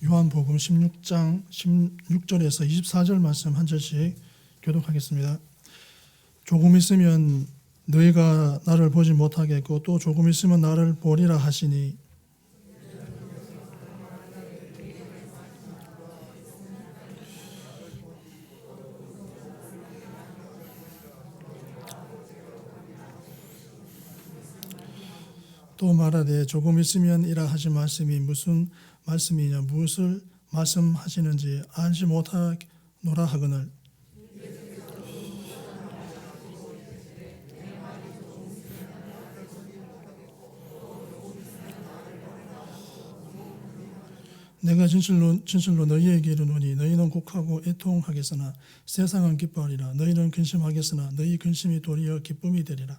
요한복음 16장 16절에서 24절 말씀 한 절씩 교독하겠습니다. 조금 있으면 너희가 나를 보지 못하겠고 또 조금 있으면 나를 보리라 하시니 또 말하되 조금 있으면 이라 하신 말씀이 무슨 말씀이냐 무엇을 말씀하시는지 알지 못하노라 하거늘 내가 진실로 너희에게 이르노니 너희는 곡하고 애통하겠으나 세상은 기뻐하리라. 너희는 근심하겠으나 너희 근심이 도리어 기쁨이 되리라.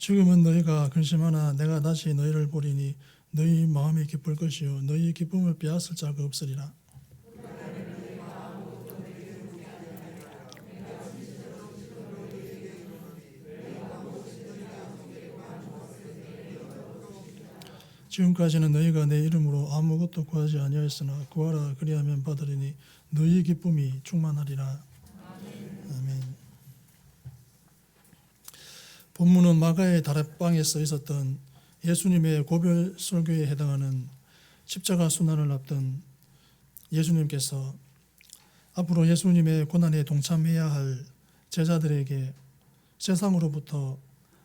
지금은 너희가 근심하나 내가 다시 너희를 보리니 너희 마음이 기쁠 것이요 너희 기쁨을 빼앗을 자가 없으리라. 지금까지는 너희가 내 이름으로 아무것도 구하지 아니하였으나 구하라 그리하면 받으리니 너희 기쁨이 충만하리라. 아멘. 본문은 마가의 다락방에 써 있었던 예수님의 고별 설교에 해당하는 십자가 순환을 앞둔 예수님께서 앞으로 예수님의 고난에 동참해야 할 제자들에게 세상으로부터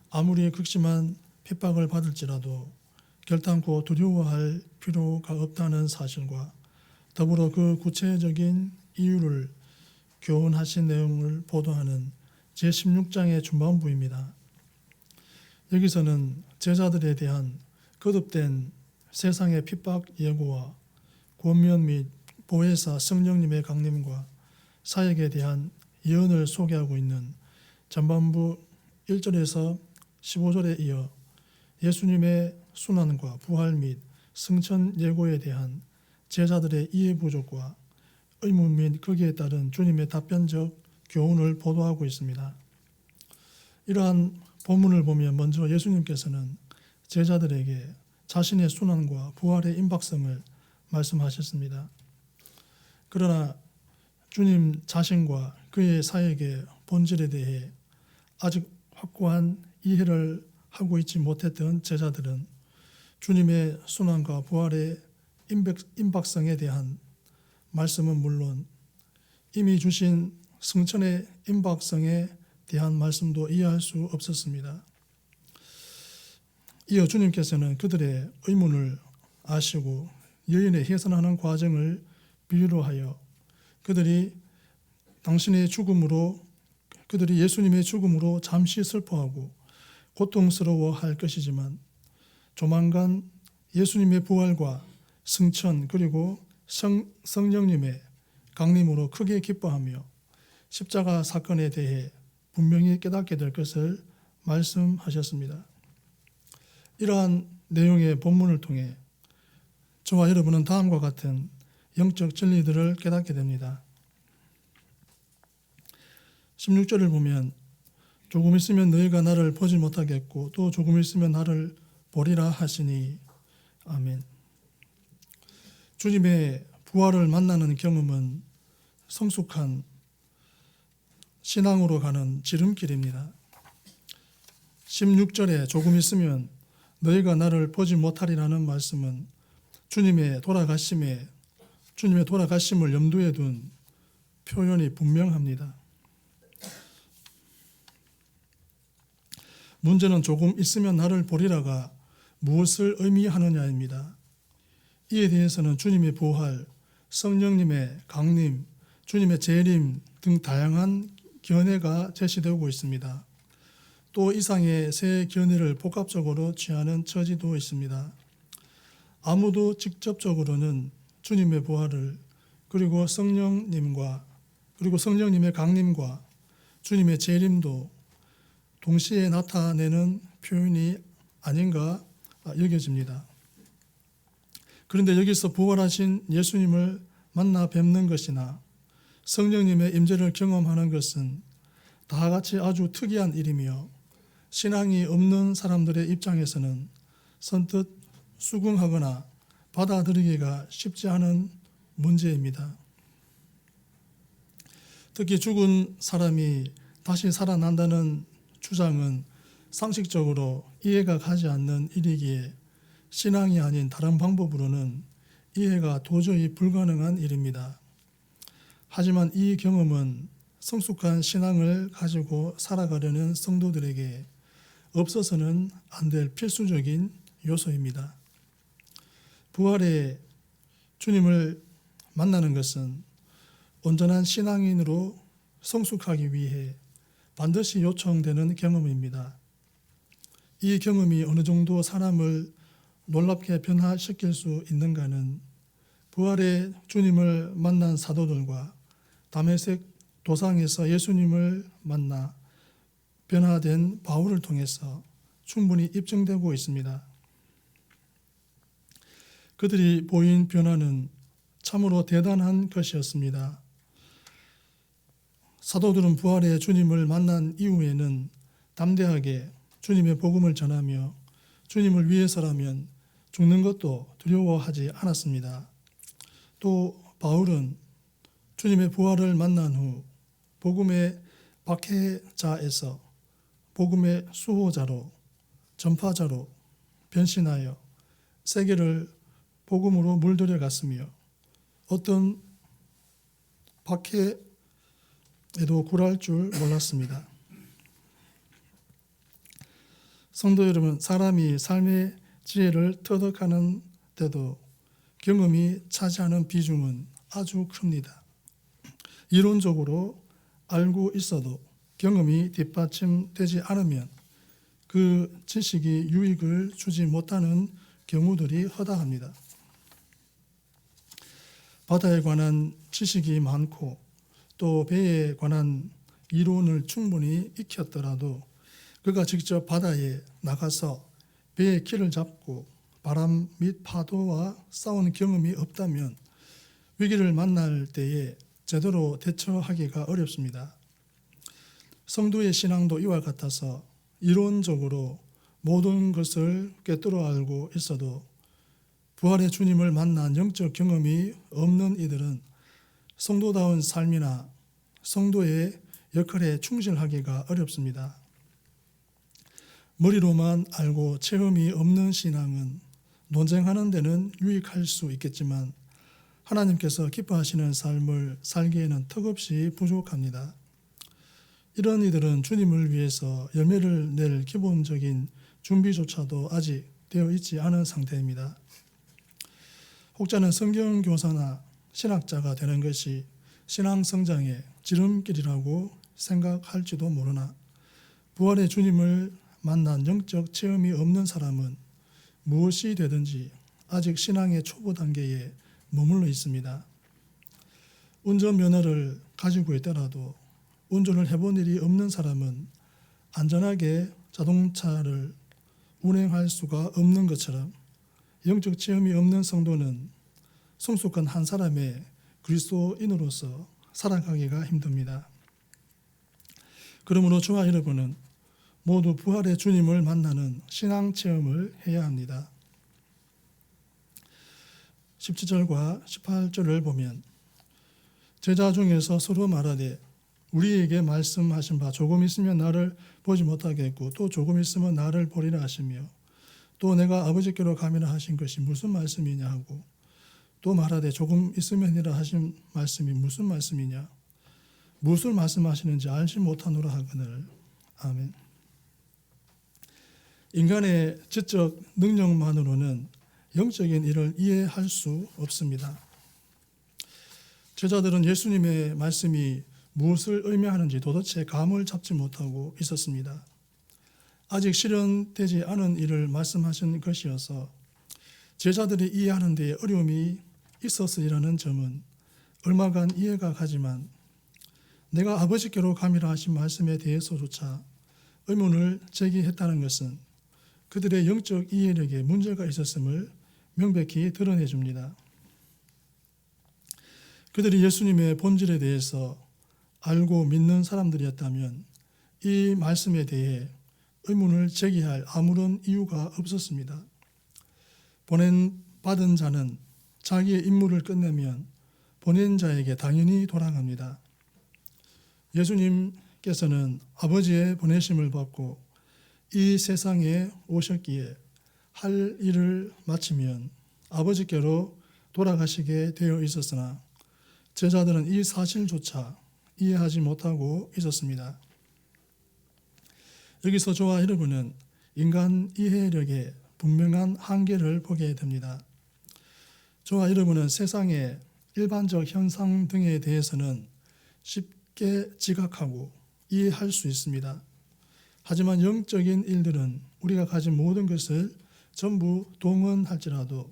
아무리 극심한 핍박을 받을지라도 결단코 두려워할 필요가 없다는 사실과 더불어 그 구체적인 이유를 교훈하신 내용을 보도하는 제16장의 중반부입니다. 여기서는 제자들에 대한 거듭된 세상의 핍박 예고와 권면 및 보혜사 성령님의 강림과 사역에 대한 예언을 소개하고 있는 전반부 1절에서 15절에 이어 예수님의 순환과 부활 및 승천 예고에 대한 제자들의 이해 부족과 의문 및 거기에 따른 주님의 답변적 교훈을 보도하고 있습니다. 이러한 본문을 보면 먼저 예수님께서는 제자들에게 자신의 순환과 부활의 임박성을 말씀하셨습니다. 그러나 주님 자신과 그의 사역의 본질에 대해 아직 확고한 이해를 하고 있지 못했던 제자들은 주님의 순환과 부활의 임박성에 대한 말씀은 물론 이미 주신 승천의 임박성에 대한 말씀도 이해할 수 없었습니다. 이어 주님께서는 그들의 의문을 아시고 여인의 해산하는 과정을 비유로 하여 그들이 예수님의 죽음으로 잠시 슬퍼하고 고통스러워할 것이지만 조만간 예수님의 부활과 승천 그리고 성령님의 강림으로 크게 기뻐하며 십자가 사건에 대해 분명히 깨닫게 될 것을 말씀하셨습니다. 이러한 내용의 본문을 통해 저와 여러분은 다음과 같은 영적 진리들을 깨닫게 됩니다. 16절을 보면 조금 있으면 너희가 나를 보지 못하겠고 또 조금 있으면 나를 보리라 하시니 아멘. 주님의 부활을 만나는 경험은 성숙한 신앙으로 가는 지름길입니다. 16절에 조금 있으면 너희가 나를 보지 못하리라는 말씀은 주님의 돌아가심을 염두에 둔 표현이 분명합니다. 문제는 조금 있으면 나를 보리라가 무엇을 의미하느냐입니다. 이에 대해서는 주님의 부활, 성령님의 강림, 주님의 재림 등 다양한 견해가 제시되고 있습니다. 또 이상의 세 견해를 복합적으로 취하는 처지도 있습니다. 아무도 직접적으로는 주님의 부활을 그리고 성령님의 강림과 주님의 재림도 동시에 나타내는 표현이 아닌가 여겨집니다. 그런데 여기서 부활하신 예수님을 만나 뵙는 것이나 성령님의 임재를 경험하는 것은 다 같이 아주 특이한 일이며 신앙이 없는 사람들의 입장에서는 선뜻 수긍하거나 받아들이기가 쉽지 않은 문제입니다. 특히 죽은 사람이 다시 살아난다는 주장은 상식적으로 이해가 가지 않는 일이기에 신앙이 아닌 다른 방법으로는 이해가 도저히 불가능한 일입니다. 하지만 이 경험은 성숙한 신앙을 가지고 살아가려는 성도들에게 없어서는 안 될 필수적인 요소입니다. 부활의 주님을 만나는 것은 온전한 신앙인으로 성숙하기 위해 반드시 요청되는 경험입니다. 이 경험이 어느 정도 사람을 놀랍게 변화시킬 수 있는가는 부활의 주님을 만난 사도들과 다메섹 도상에서 예수님을 만나 변화된 바울을 통해서 충분히 입증되고 있습니다. 그들이 보인 변화는 참으로 대단한 것이었습니다. 사도들은 부활의 주님을 만난 이후에는 담대하게 주님의 복음을 전하며 주님을 위해서라면 죽는 것도 두려워하지 않았습니다. 또 바울은 주님의 부활을 만난 후 복음의 박해자에서 복음의 수호자로 전파자로 변신하여 세계를 복음으로 물들여 갔으며 어떤 박해에도 굴할 줄 몰랐습니다. 성도 여러분, 사람이 삶의 지혜를 터득하는 데도 경험이 차지하는 비중은 아주 큽니다. 이론적으로 알고 있어도 경험이 뒷받침되지 않으면 그 지식이 유익을 주지 못하는 경우들이 허다합니다. 바다에 관한 지식이 많고 또 배에 관한 이론을 충분히 익혔더라도 그가 직접 바다에 나가서 배의 키를 잡고 바람 및 파도와 싸운 경험이 없다면 위기를 만날 때에 제대로 대처하기가 어렵습니다. 성도의 신앙도 이와 같아서 이론적으로 모든 것을 꿰뚫어 알고 있어도 부활의 주님을 만난 영적 경험이 없는 이들은 성도다운 삶이나 성도의 역할에 충실하기가 어렵습니다. 머리로만 알고 체험이 없는 신앙은 논쟁하는 데는 유익할 수 있겠지만 하나님께서 기뻐하시는 삶을 살기에는 턱없이 부족합니다. 이런 이들은 주님을 위해서 열매를 낼 기본적인 준비조차도 아직 되어 있지 않은 상태입니다. 혹자는 성경교사나 신학자가 되는 것이 신앙 성장의 지름길이라고 생각할지도 모르나 부활의 주님을 만난 영적 체험이 없는 사람은 무엇이 되든지 아직 신앙의 초보 단계에 머물러 있습니다. 운전면허를 가지고 있더라도 운전을 해본 일이 없는 사람은 안전하게 자동차를 운행할 수가 없는 것처럼 영적 체험이 없는 성도는 성숙한 한 사람의 그리스도인으로서 살아가기가 힘듭니다. 그러므로 저와 여러분은 모두 부활의 주님을 만나는 신앙 체험을 해야 합니다. 17절과 18절을 보면 제자 중에서 서로 말하되 우리에게 말씀하신 바 조금 있으면 나를 보지 못하겠고 또 조금 있으면 나를 보리라 하시며 또 내가 아버지께로 가미라 하신 것이 무슨 말씀이냐 하고 또 말하되 조금 있으면이라 하신 말씀이 무슨 말씀이냐 무엇을 말씀하시는지 알지 못하노라 하거늘. 아멘. 인간의 지적 능력만으로는 영적인 일을 이해할 수 없습니다. 제자들은 예수님의 말씀이 무엇을 의미하는지 도대체 감을 잡지 못하고 있었습니다. 아직 실현되지 않은 일을 말씀하신 것이어서 제자들이 이해하는 데 어려움이 있었으리라는 점은 얼마간 이해가 가지만 내가 아버지께로 가미라 하신 말씀에 대해서조차 의문을 제기했다는 것은 그들의 영적 이해력에 문제가 있었음을 명백히 드러내 줍니다. 그들이 예수님의 본질에 대해서 알고 믿는 사람들이었다면 이 말씀에 대해 의문을 제기할 아무런 이유가 없었습니다. 보낸받은 자는 자기의 임무를 끝내면 보낸 자에게 당연히 돌아갑니다. 예수님께서는 아버지의 보내심을 받고 이 세상에 오셨기에 할 일을 마치면 아버지께로 돌아가시게 되어 있었으나 제자들은 이 사실조차 이해하지 못하고 있었습니다. 여기서 저와 여러분은 인간 이해력의 분명한 한계를 보게 됩니다. 저와 여러분은 세상의 일반적 현상 등에 대해서는 쉽게 지각하고 이해할 수 있습니다. 하지만 영적인 일들은 우리가 가진 모든 것을 전부 동원할지라도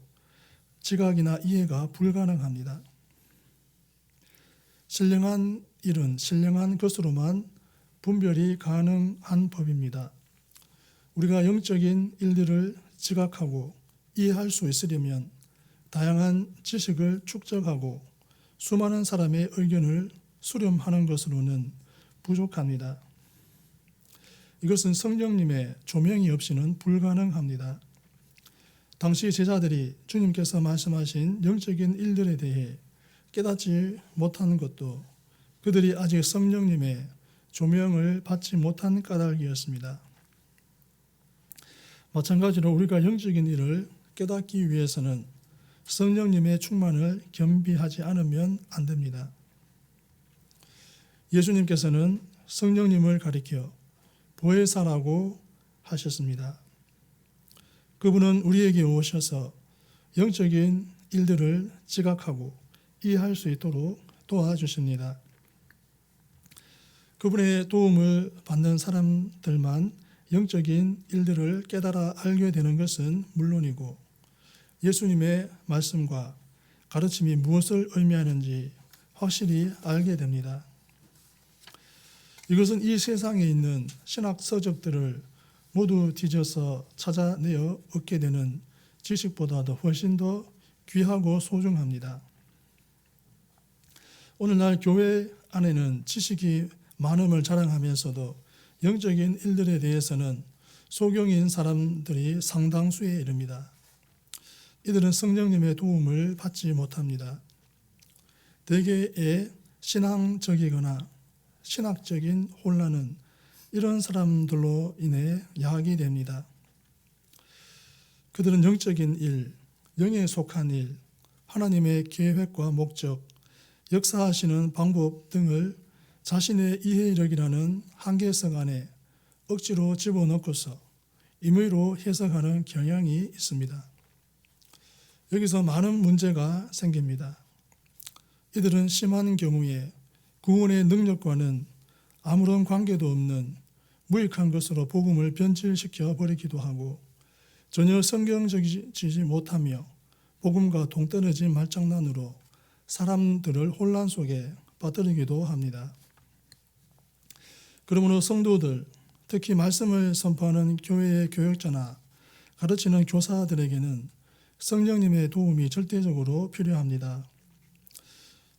지각이나 이해가 불가능합니다. 신령한 일은 신령한 것으로만 분별이 가능한 법입니다. 우리가 영적인 일들을 지각하고 이해할 수 있으려면 다양한 지식을 축적하고 수많은 사람의 의견을 수렴하는 것으로는 부족합니다. 이것은 성령님의 조명이 없이는 불가능합니다. 당시 제자들이 주님께서 말씀하신 영적인 일들에 대해 깨닫지 못하는 것도 그들이 아직 성령님의 조명을 받지 못한 까닭이었습니다. 마찬가지로 우리가 영적인 일을 깨닫기 위해서는 성령님의 충만을 겸비하지 않으면 안 됩니다. 예수님께서는 성령님을 가리켜 보혜사라고 하셨습니다. 그분은 우리에게 오셔서 영적인 일들을 지각하고 이해할 수 있도록 도와주십니다. 그분의 도움을 받는 사람들만 영적인 일들을 깨달아 알게 되는 것은 물론이고 예수님의 말씀과 가르침이 무엇을 의미하는지 확실히 알게 됩니다. 이것은 이 세상에 있는 신학 서적들을 모두 뒤져서 찾아내어 얻게 되는 지식보다도 훨씬 더 귀하고 소중합니다. 오늘날 교회 안에는 지식이 많음을 자랑하면서도 영적인 일들에 대해서는 소경인 사람들이 상당수에 이릅니다. 이들은 성령님의 도움을 받지 못합니다. 대개의 신앙적이거나 신학적인 혼란은 이런 사람들로 인해 야기이 됩니다. 그들은 영적인 일, 영에 속한 일, 하나님의 계획과 목적, 역사하시는 방법 등을 자신의 이해력이라는 한계성 안에 억지로 집어넣고서 임의로 해석하는 경향이 있습니다. 여기서 많은 문제가 생깁니다. 이들은 심한 경우에 구원의 능력과는 아무런 관계도 없는 무익한 것으로 복음을 변질시켜 버리기도 하고 전혀 성경적이지 못하며 복음과 동떨어진 말장난으로 사람들을 혼란 속에 빠뜨리기도 합니다. 그러므로 성도들, 특히 말씀을 선포하는 교회의 교역자나 가르치는 교사들에게는 성령님의 도움이 절대적으로 필요합니다.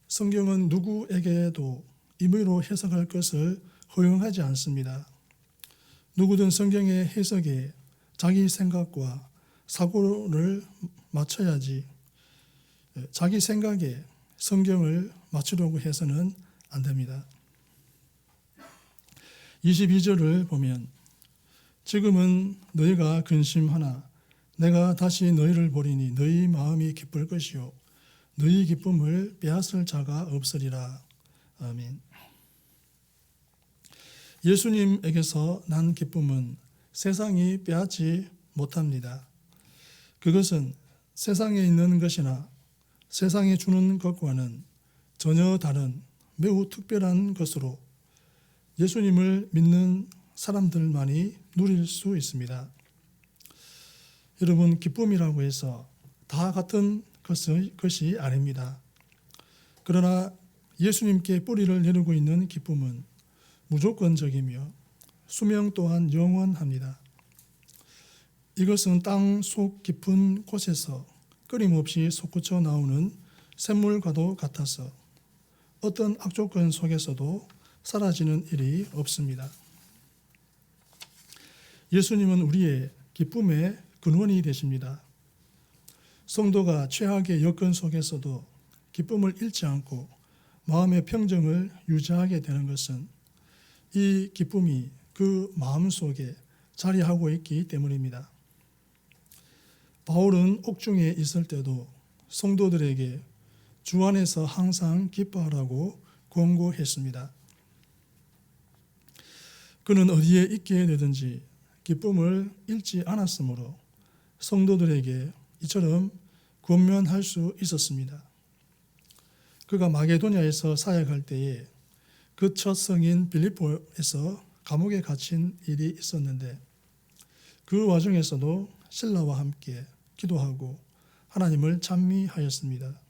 성경은 누구에게도 임의로 해석할 것을 허용하지 않습니다. 누구든 성경의 해석에 자기 생각과 사고를 맞춰야지 자기 생각에 성경을 맞추려고 해서는 안 됩니다. 22절을 보면 지금은 너희가 근심하나 내가 다시 너희를 보리니 너희 마음이 기쁠 것이요 너희 기쁨을 빼앗을 자가 없으리라. 아멘. 예수님에게서 난 기쁨은 세상이 빼앗지 못합니다. 그것은 세상에 있는 것이나 세상에 주는 것과는 전혀 다른 매우 특별한 것으로 예수님을 믿는 사람들만이 누릴 수 있습니다. 여러분, 기쁨이라고 해서 다 같은 것이 아닙니다. 그러나 예수님께 뿌리를 내리고 있는 기쁨은 무조건적이며 수명 또한 영원합니다. 이것은 땅 속 깊은 곳에서 끊임없이 솟구쳐 나오는 샘물과도 같아서 어떤 악조건 속에서도 사라지는 일이 없습니다. 예수님은 우리의 기쁨의 근원이 되십니다. 성도가 최악의 여건 속에서도 기쁨을 잃지 않고 마음의 평정을 유지하게 되는 것은 이 기쁨이 그 마음 속에 자리하고 있기 때문입니다. 바울은 옥중에 있을 때도 성도들에게 주 안에서 항상 기뻐하라고 권고했습니다. 그는 어디에 있게 되든지 기쁨을 잃지 않았으므로 성도들에게 이처럼 권면할 수 있었습니다. 그가 마게도냐에서 사역할 때에 그 첫 성인 빌립보에서 감옥에 갇힌 일이 있었는데 그 와중에서도 신라와 함께 기도하고 하나님을 찬미하였습니다.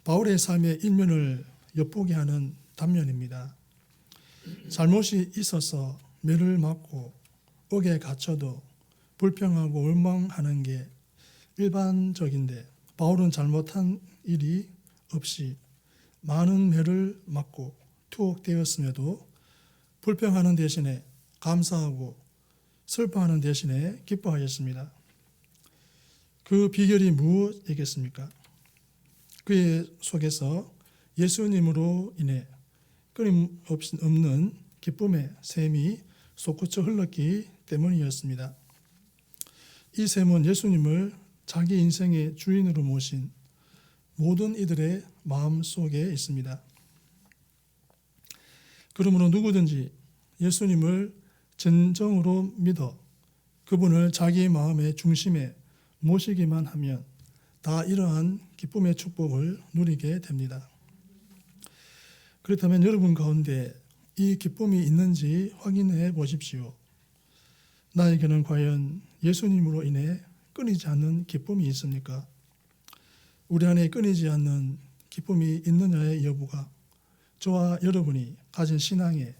바울의 삶의 일면을 엿보게 하는 단면입니다. 잘못이 있어서 매를 맞고 옥에 갇혀도 불평하고 원망하는 게 일반적인데 바울은 잘못한 일이 없이 많은 매를 맞고 투옥되었음에도 불평하는 대신에 감사하고 슬퍼하는 대신에 기뻐하였습니다. 그 비결이 무엇이겠습니까? 그의 속에서 예수님으로 인해 끊임없이 없는 기쁨의 샘이 솟구쳐 흘렀기 때문이었습니다. 이 샘은 예수님을 자기 인생의 주인으로 모신 모든 이들의 마음 속에 있습니다. 그러므로 누구든지 예수님을 진정으로 믿어 그분을 자기 마음의 중심에 모시기만 하면 다 이러한 기쁨의 축복을 누리게 됩니다. 그렇다면 여러분 가운데 이 기쁨이 있는지 확인해 보십시오. 나에게는 과연 예수님으로 인해 끊이지 않는 기쁨이 있습니까? 우리 안에 끊이지 않는 기쁨이 있느냐의 여부가 저와 여러분이 가진 신앙의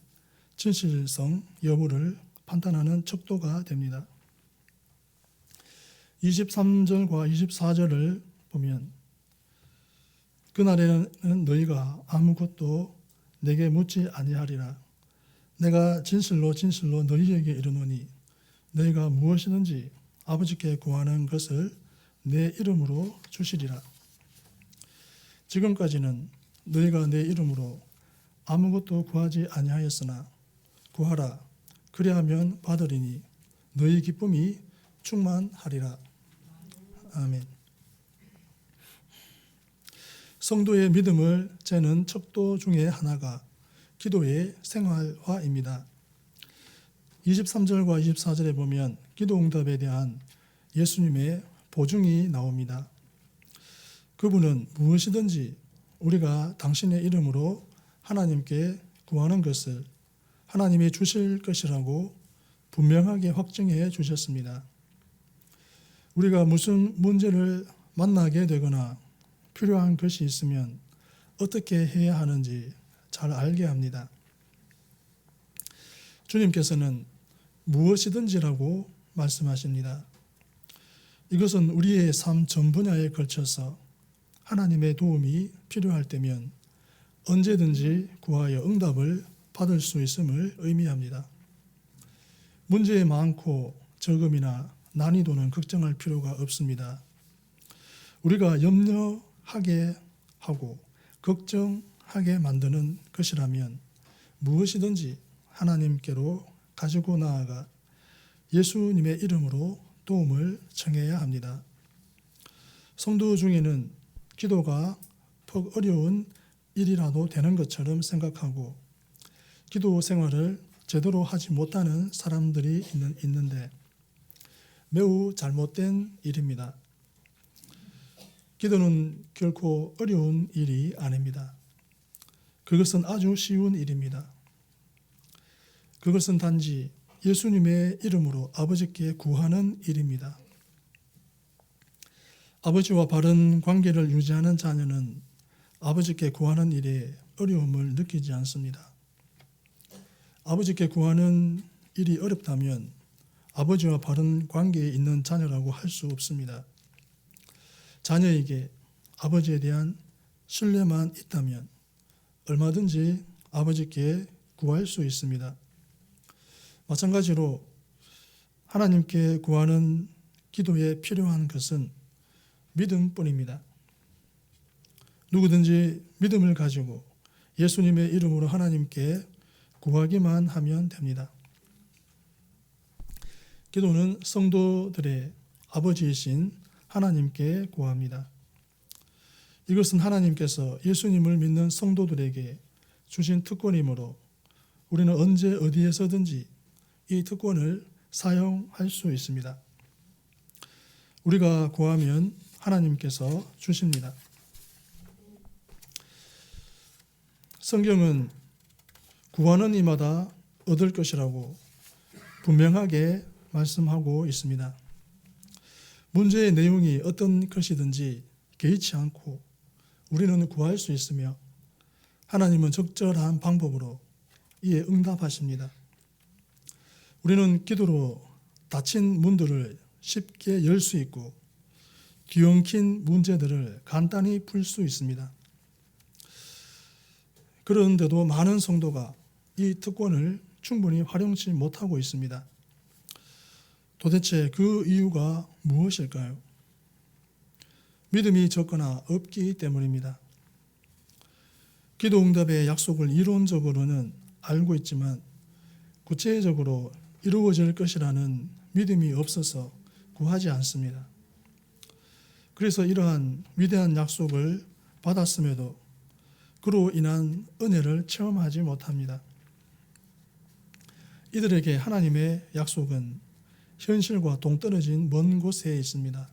진실성 여부를 판단하는 척도가 됩니다. 23절과 24절을 보면 그날에는 너희가 아무것도 내게 묻지 아니하리라. 내가 진실로 진실로 너희에게 이르노니 너희가 무엇이든지 아버지께 구하는 것을 내 이름으로 주시리라. 지금까지는 너희가 내 이름으로 아무것도 구하지 아니하였으나 구하라. 그리하면 받으리니 너희 기쁨이 충만하리라. 아멘. 성도의 믿음을 재는 척도 중에 하나가 기도의 생활화입니다. 23절과 24절에 보면 기도 응답에 대한 예수님의 보증이 나옵니다. 그분은 무엇이든지 우리가 당신의 이름으로 하나님께 구하는 것을 하나님이 주실 것이라고 분명하게 확증해 주셨습니다. 우리가 무슨 문제를 만나게 되거나 필요한 것이 있으면 어떻게 해야 하는지 잘 알게 합니다. 주님께서는 무엇이든지라고 말씀하십니다. 이것은 우리의 삶 전 분야에 걸쳐서 하나님의 도움이 필요할 때면 언제든지 구하여 응답을 받을 수 있음을 의미합니다. 문제 많고 적음이나 난이도는 걱정할 필요가 없습니다. 우리가 염려하게 하고 걱정하게 만드는 것이라면 무엇이든지 하나님께로 가지고 나아가 예수님의 이름으로 도움을 청해야 합니다. 성도 중에는 기도가 퍽 어려운 일이라도 되는 것처럼 생각하고 기도 생활을 제대로 하지 못하는 사람들이 있는데 매우 잘못된 일입니다. 기도는 결코 어려운 일이 아닙니다. 그것은 아주 쉬운 일입니다. 그것은 단지 예수님의 이름으로 아버지께 구하는 일입니다. 아버지와 바른 관계를 유지하는 자녀는 아버지께 구하는 일에 어려움을 느끼지 않습니다. 아버지께 구하는 일이 어렵다면 아버지와 바른 관계에 있는 자녀라고 할 수 없습니다. 자녀에게 아버지에 대한 신뢰만 있다면 얼마든지 아버지께 구할 수 있습니다. 마찬가지로 하나님께 구하는 기도에 필요한 것은 믿음뿐입니다. 누구든지 믿음을 가지고 예수님의 이름으로 하나님께 구하기만 하면 됩니다. 기도는 성도들의 아버지이신 하나님께 구합니다. 이것은 하나님께서 예수님을 믿는 성도들에게 주신 특권이므로 우리는 언제 어디에서든지 이 특권을 사용할 수 있습니다. 우리가 구하면 하나님께서 주십니다. 성경은 구하는 이마다 얻을 것이라고 분명하게 말씀하고 있습니다. 문제의 내용이 어떤 것이든지 개의치 않고 우리는 구할 수 있으며 하나님은 적절한 방법으로 이에 응답하십니다. 우리는 기도로 닫힌 문들을 쉽게 열 수 있고 뒤엉킨 문제들을 간단히 풀 수 있습니다. 그런데도 많은 성도가 이 특권을 충분히 활용치 못하고 있습니다. 도대체 그 이유가 무엇일까요? 믿음이 적거나 없기 때문입니다. 기도 응답의 약속을 이론적으로는 알고 있지만 구체적으로 이루어질 것이라는 믿음이 없어서 구하지 않습니다. 그래서 이러한 위대한 약속을 받았음에도 그로 인한 은혜를 체험하지 못합니다. 이들에게 하나님의 약속은 현실과 동떨어진 먼 곳에 있습니다.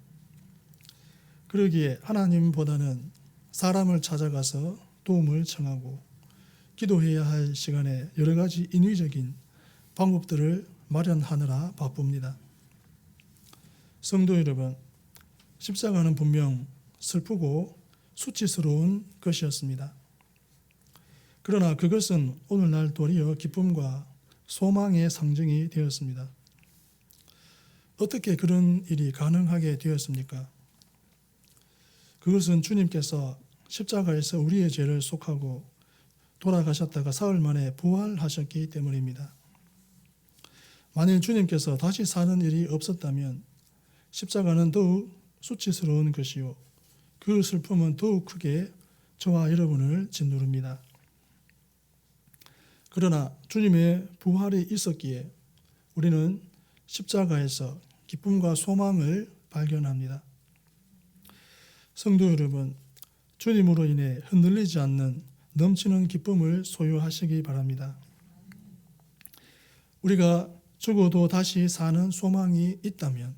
그러기에 하나님보다는 사람을 찾아가서 도움을 청하고 기도해야 할 시간에 여러 가지 인위적인 방법들을 마련하느라 바쁩니다. 성도 여러분, 십자가는 분명 슬프고 수치스러운 것이었습니다. 그러나 그것은 오늘날 도리어 기쁨과 소망의 상징이 되었습니다. 어떻게 그런 일이 가능하게 되었습니까? 그것은 주님께서 십자가에서 우리의 죄를 속하고 돌아가셨다가 사흘 만에 부활하셨기 때문입니다. 만일 주님께서 다시 사는 일이 없었다면 십자가는 더욱 수치스러운 것이요 그 슬픔은 더욱 크게 저와 여러분을 짓누릅니다. 그러나 주님의 부활이 있었기에 우리는 십자가에서 기쁨과 소망을 발견합니다. 성도 여러분, 주님으로 인해 흔들리지 않는 넘치는 기쁨을 소유하시기 바랍니다. 우리가 죽어도 다시 사는 소망이 있다면,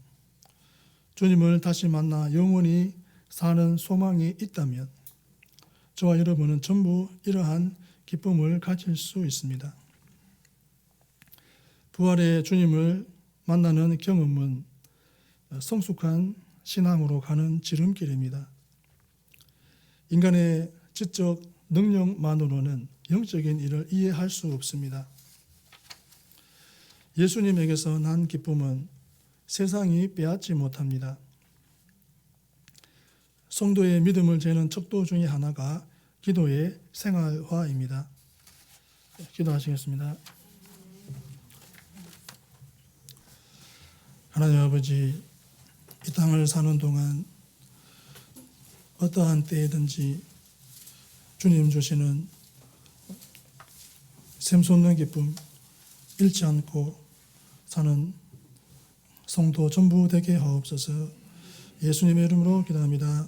주님을 다시 만나 영원히 사는 소망이 있다면 저와 여러분은 전부 이러한 기쁨을 가질 수 있습니다. 부활의 주님을 만나는 경험은 성숙한 신앙으로 가는 지름길입니다. 인간의 지적 능력만으로는 영적인 일을 이해할 수 없습니다. 예수님에게서 난 기쁨은 세상이 빼앗지 못합니다. 성도의 믿음을 재는 척도 중에 하나가 기도의 생활화입니다. 기도하시겠습니다. 하나님 아버지, 이 땅을 사는 동안 어떠한 때이든지 주님 주시는 샘솟는 기쁨 잃지 않고 사는 성도 전부 되게 하옵소서. 예수님의 이름으로 기도합니다.